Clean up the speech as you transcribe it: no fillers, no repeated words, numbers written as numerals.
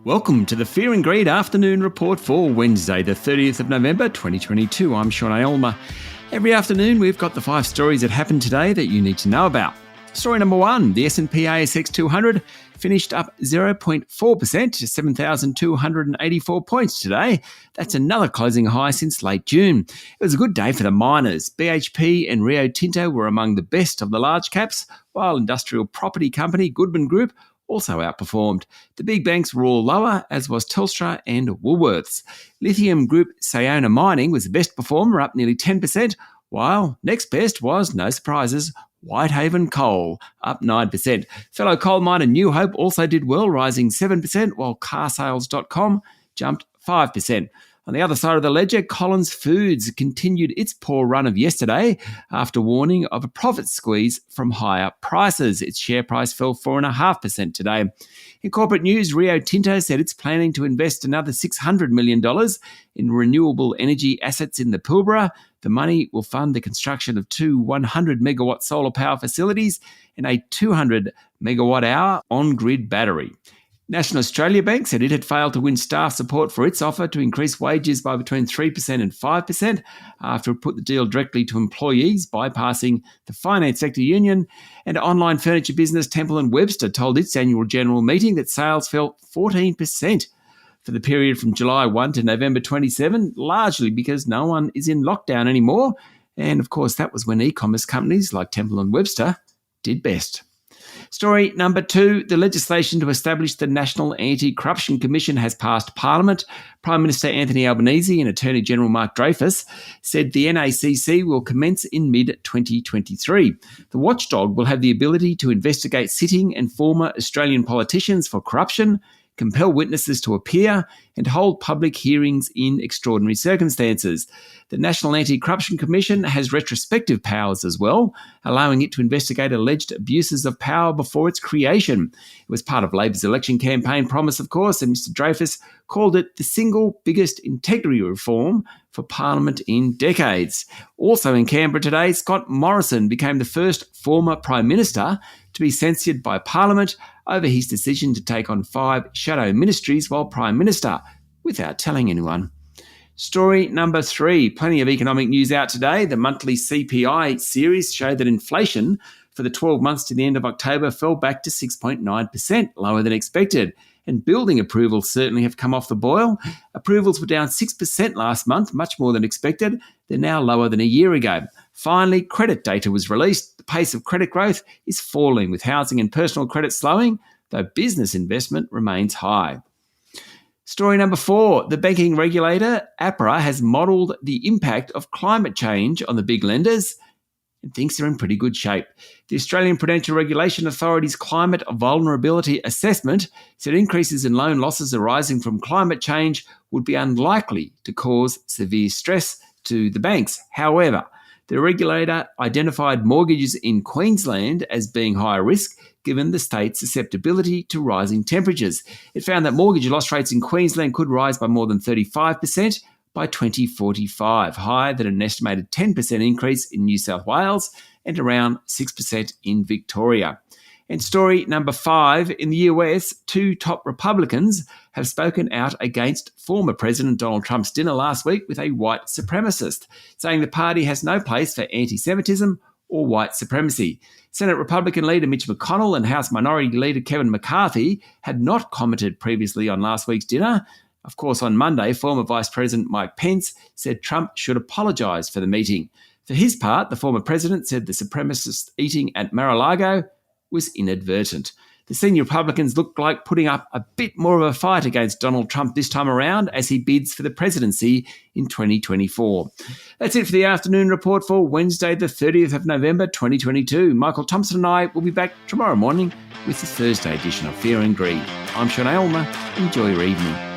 Welcome to the Fear and Greed Afternoon Report for Wednesday, the 30th of November 2022. I'm Sean Aylmer. Every afternoon, we've got the 5 stories that happened today that you need to know about. Story number 1, the S&P ASX 200 finished up 0.4% to 7,284 points today. That's another closing high since late June. It was a good day for the miners. BHP and Rio Tinto were among the best of the large caps, while industrial property company Goodman Group also outperformed. The big banks were all lower, as was Telstra and Woolworths. Lithium group Sayona Mining was the best performer, up nearly 10%, while next best was, no surprises, Whitehaven Coal, up 9%. Fellow coal miner New Hope also did well, rising 7%, while carsales.com jumped 5%. On the other side of the ledger, Collins Foods continued its poor run of yesterday after warning of a profit squeeze from higher prices. Its share price fell 4.5% today. In corporate news, Rio Tinto said it's planning to invest another $600 million in renewable energy assets in the Pilbara. The money will fund the construction of 2 100-megawatt solar power facilities and a 200-megawatt-hour on-grid battery. National Australia Bank said it had failed to win staff support for its offer to increase wages by between 3% and 5% after it put the deal directly to employees, bypassing the finance sector union. And online furniture business Temple & Webster told its annual general meeting that sales fell 14% for the period from July 1 to November 27, largely because no one is in lockdown anymore. And of course, that was when e-commerce companies like Temple & Webster did best. Story number 2, the legislation to establish the National Anti-Corruption Commission has passed Parliament. Prime Minister Anthony Albanese and Attorney General Mark Dreyfus said the NACC will commence in mid-2023. The watchdog will have the ability to investigate sitting and former Australian politicians for corruption, compel witnesses to appear, and hold public hearings in extraordinary circumstances. The National Anti-Corruption Commission has retrospective powers as well, allowing it to investigate alleged abuses of power before its creation. It was part of Labor's election campaign promise, of course, and Mr Dreyfus called it the single biggest integrity reform for Parliament in decades. Also in Canberra today, Scott Morrison became the first former Prime Minister to be censured by Parliament over his decision to take on 5 shadow ministries while Prime Minister, without telling anyone. Story number 3, plenty of economic news out today. The monthly CPI series showed that inflation for the 12 months to the end of October fell back to 6.9%, lower than expected. And building approvals certainly have come off the boil. Approvals were down 6% last month, much more than expected. They're now lower than a year ago. Finally, credit data was released. The pace of credit growth is falling, with housing and personal credit slowing, though business investment remains high. Story number 4, the banking regulator, APRA, has modelled the impact of climate change on the big lenders and thinks they're in pretty good shape. The Australian Prudential Regulation Authority's Climate Vulnerability Assessment said increases in loan losses arising from climate change would be unlikely to cause severe stress to the banks. However, the regulator identified mortgages in Queensland as being higher risk, given the state's susceptibility to rising temperatures. It found that mortgage loss rates in Queensland could rise by more than 35% by 2045, higher than an estimated 10% increase in New South Wales and around 6% in Victoria. And story number 5, in the US, 2 top Republicans have spoken out against former President Donald Trump's dinner last week with a white supremacist, saying the party has no place for anti-Semitism or white supremacy. Senate Republican leader Mitch McConnell and House Minority Leader Kevin McCarthy had not commented previously on last week's dinner. Of course, on Monday, former Vice President Mike Pence said Trump should apologise for the meeting. For his part, the former president said the supremacist eating at Mar-a-Lago was inadvertent. The senior Republicans look like putting up a bit more of a fight against Donald Trump this time around as he bids for the presidency in 2024. That's it for the afternoon report for Wednesday, the 30th of November, 2022. Michael Thompson and I will be back tomorrow morning with the Thursday edition of Fear and Greed. I'm Sean Aylmer. Enjoy your evening.